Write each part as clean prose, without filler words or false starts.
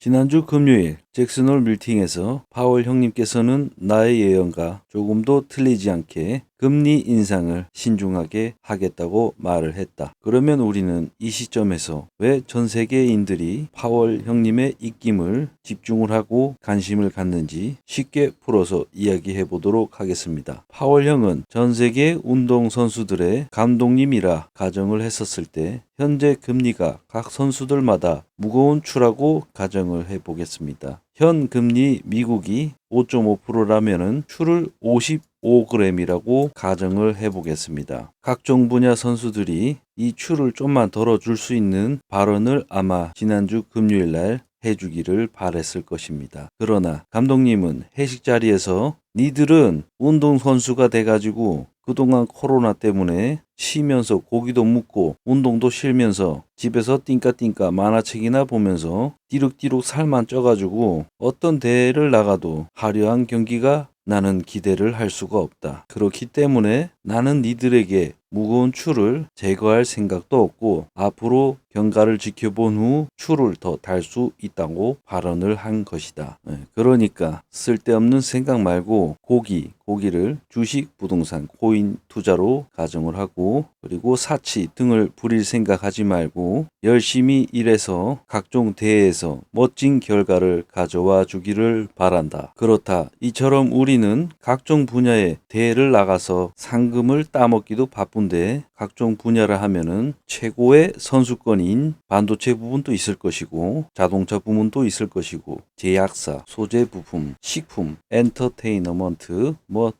지난주 금요일 잭슨홀 밀팅에서 파월 형님께서는 나의 예언과 조금도 틀리지 않게 금리 인상을 신중하게 하겠다고 말을 했다. 그러면 우리는 이 시점에서 왜 전 세계인들이 파월 형님의 입김을 집중을 하고 관심을 갖는지 쉽게 풀어서 이야기해 보도록 하겠습니다. 파월 형은 전 세계 운동선수들의 감독님이라 가정을 했었을 때 현재 금리가 각 선수들마다 무거운 추라고 가정을 해 보겠습니다. 현 금리 미국이 5.5%라면은 추를 55g이라고 가정을 해보겠습니다. 각종 분야 선수들이 이 추를 좀만 덜어줄 수 있는 발언을 아마 지난주 금요일 날 해주기를 바랬을 것입니다. 그러나 감독님은 회식 자리에서 니들은 운동선수가 돼가지고 그동안 코로나 때문에 쉬면서 고기도 묵고 운동도 쉬면서 집에서 띵까띵까 만화책이나 보면서 뒤룩뒤룩 살만 쪄가지고 어떤 대회를 나가도 화려한 경기가 나는 기대를 할 수가 없다. 그렇기 때문에 나는 니들에게 무거운 추를 제거할 생각도 없고 앞으로 경과를 지켜본 후 추를 더 달 수 있다고 발언을 한 것이다. 그러니까 쓸데없는 생각 말고 고기를 주식, 부동산, 코인 투자로 가정을 하고 그리고 사치 등을 부릴 생각하지 말고 열심히 일해서 각종 대회에서 멋진 결과를 가져와 주기를 바란다. 그렇다. 이처럼 우리는 각종 분야의 대회를 나가서 상금을 따먹기도 바쁜데 각종 분야를 하면은 최고의 선수권인 반도체 부분도 있을 것이고 자동차 부문도 있을 것이고 제약사, 소재 부품, 식품, 엔터테이너먼트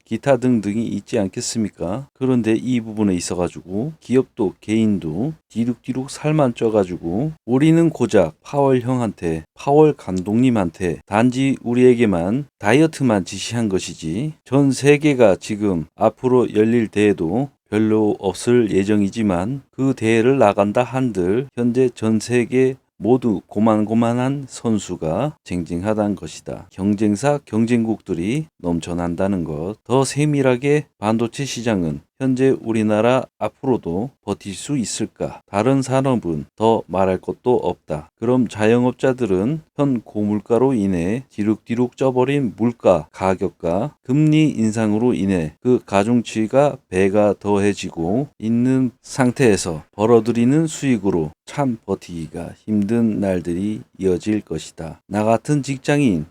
기타 등등이 있지 않겠습니까? 그런데 이 부분에 있어가지고 기업도 개인도 뒤룩뒤룩 살만 쪄가지고 우리는 고작 파월 형한테 파월 감독님한테 단지 우리에게만 다이어트만 지시한 것이지 전 세계가 지금 앞으로 열릴 대회도 별로 없을 예정이지만 그 대회를 나간다 한들 현재 전 세계 모두 고만고만한 선수가 쟁쟁하다는 것이다. 경쟁사 경쟁국들이 넘쳐난다는 것. 더 세밀하게 반도체 시장은 현재 우리나라 앞으로도 버틸 수 있을까? 다른 산업은 더 말할 것도 없다. 그럼 자영업자들은 현 고물가로 인해 뒤룩뒤룩 쪄버린 물가 가격과 금리 인상으로 인해 그 가중치가 배가 더해지고 있는 상태에서 벌어들이는 수익으로 참 버티기가 힘든 날들이 이어질 것이다. 나 같은 직장인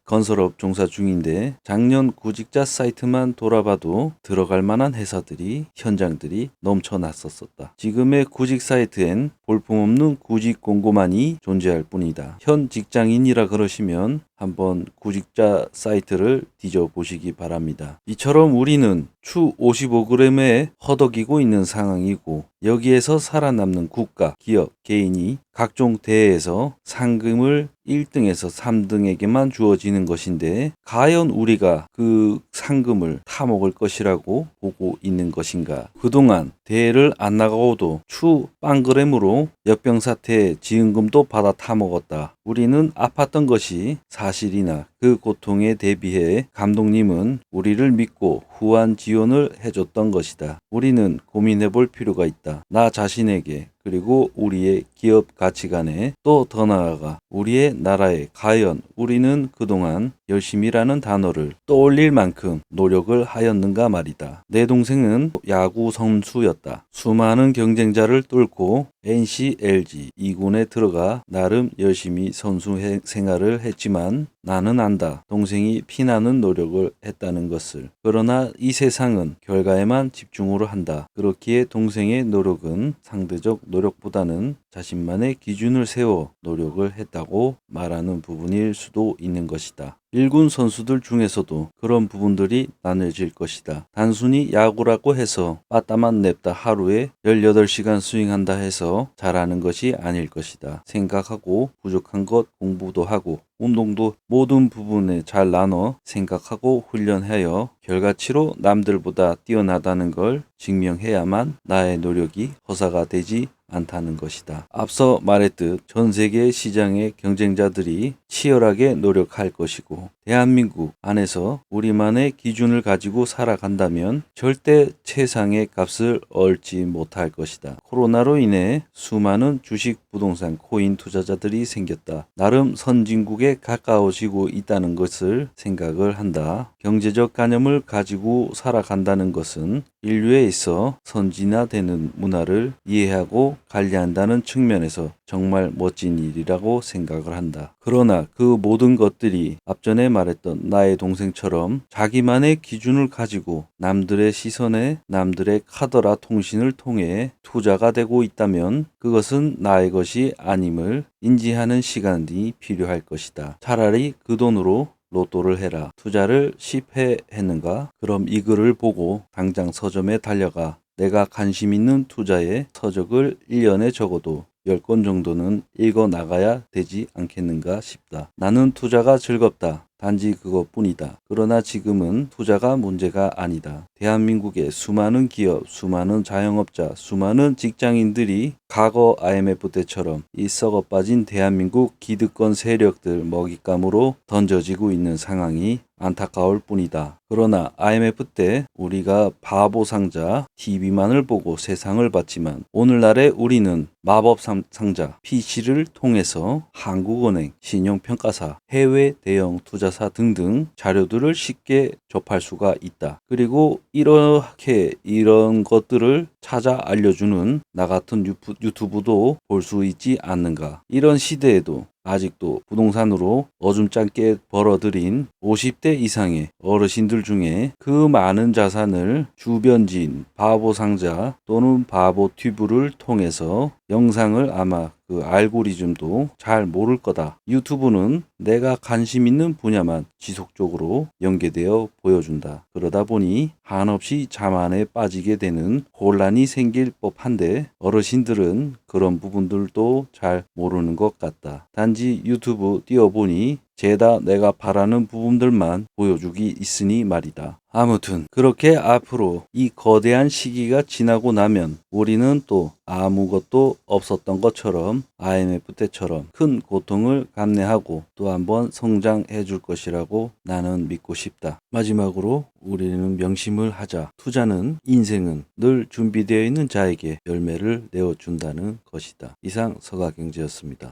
건설업 종사 중인데 작년 구직자 사이트만 돌아봐도 들어갈 만한 회사들이 현장들이 넘쳐났었다. 지금의 구직 사이트엔 볼품없는 구직 공고만이 존재할 뿐이다. 현 직장인이라 그러시면 한번 구직자 사이트를 뒤져보시기 바랍니다. 이처럼 우리는 추 55g에 허덕이고 있는 상황이고 여기에서 살아남는 국가, 기업, 개인이 각종 대회에서 상금을 1등에서 3등에게만 주어지는 것인데 과연 우리가 그 상금을 타먹을 것이라고 보고 있는 것인가? 그동안 대회를 안 나가고도 추 빵그램으로 역병사태의 지원금도 받아 타먹었다. 우리는 아팠던 것이 사실이나 그 고통에 대비해 감독님은 우리를 믿고 후한 지원을 해줬던 것이다. 우리는 고민해 볼 필요가 있다. 나 자신에게 그리고 우리의 기업 가치관에 또 더 나아가 우리의 나라에 과연 우리는 그동안 열심히라는 단어를 떠올릴 만큼 노력을 하였는가 말이다. 내 동생은 야구 선수였다. 수많은 경쟁자를 뚫고 NC, LG 2군에 들어가 나름 열심히 선수 생활을 했지만 나는 안다. 동생이 피나는 노력을 했다는 것을. 그러나 이 세상은 결과에만 집중을 한다. 그렇기에 동생의 노력은 상대적 노력보다는 자신만의 기준을 세워 노력을 했다고 말하는 부분일 수도 있는 것이다. 1군 선수들 중에서도 그런 부분들이 나눠질 것이다. 단순히 야구라고 해서 빠따만 냅다 하루에 18시간 스윙한다 해서 잘하는 것이 아닐 것이다. 생각하고 부족한 것 공부도 하고 운동도 모든 부분에 잘 나눠 생각하고 훈련하여 결과치로 남들보다 뛰어나다는 걸 증명해야만 나의 노력이 허사가 되지 않다는 것이다. 앞서 말했듯 전 세계 시장의 경쟁자들이 치열하게 노력할 것이고 대한민국 안에서 우리만의 기준을 가지고 살아간다면 절대 최상의 값을 얻지 못할 것이다. 코로나로 인해 수많은 주식, 부동산, 코인 투자자들이 생겼다. 나름 선진국에 가까워지고 있다는 것을 생각을 한다. 경제적 개념을 가지고 살아간다는 것은 인류에 있어 선진화되는 문화를 이해하고 관리한다는 측면에서 정말 멋진 일이라고 생각을 한다. 그러나 그 모든 것들이 앞전에 말했던 나의 동생처럼 자기만의 기준을 가지고 남들의 시선에 남들의 카더라 통신을 통해 투자가 되고 있다면 그것은 나의 것이 아님을 인지하는 시간이 필요할 것이다. 차라리 그 돈으로 로또를 해라. 투자를 10회 했는가? 그럼 이 글을 보고 당장 서점에 달려가 내가 관심 있는 투자의 서적을 1년에 적어도 10권 정도는 읽어 나가야 되지 않겠는가 싶다. 나는 투자가 즐겁다. 단지 그것뿐이다. 그러나 지금은 투자가 문제가 아니다. 대한민국의 수많은 기업, 수많은 자영업자, 수많은 직장인들이 과거 IMF 때처럼 이 썩어 빠진 대한민국 기득권 세력들 먹잇감으로 던져지고 있는 상황이 안타까울 뿐이다. 그러나 IMF 때 우리가 바보 상자 TV만을 보고 세상을 봤지만 오늘날의 우리는 마법 상자 PC를 통해서 한국은행, 신용평가사, 해외 대형 투자사 등등 자료들을 쉽게 접할 수가 있다. 그리고 이렇게 이런 것들을 찾아 알려주는 나 같은 유튜브도 볼 수 있지 않는가. 이런 시대에도 아직도 부동산으로 어줌짝게 벌어들인 50대 이상의 어르신들 중에 그 많은 자산을 주변 지인, 바보 상자 또는 바보 튜브를 통해서 영상을 아마 그 알고리즘도 잘 모를 거다. 유튜브는 내가 관심 있는 분야만 지속적으로 연계되어 보여준다. 그러다 보니 한없이 자만에 빠지게 되는 혼란이 생길 법한데 어르신들은 그런 부분들도 잘 모르는 것 같다. 단지 유튜브 띄워보니 죄다 내가 바라는 부분들만 보여주기 있으니 말이다. 아무튼 그렇게 앞으로 이 거대한 시기가 지나고 나면 우리는 또 아무것도 없었던 것처럼 IMF 때처럼 큰 고통을 감내하고 또 한번 성장해 줄 것이라고 나는 믿고 싶다. 마지막으로 우리는 명심을 하자. 투자는 인생은 늘 준비되어 있는 자에게 열매를 내어준다는 것이다. 이상 서가경제였습니다.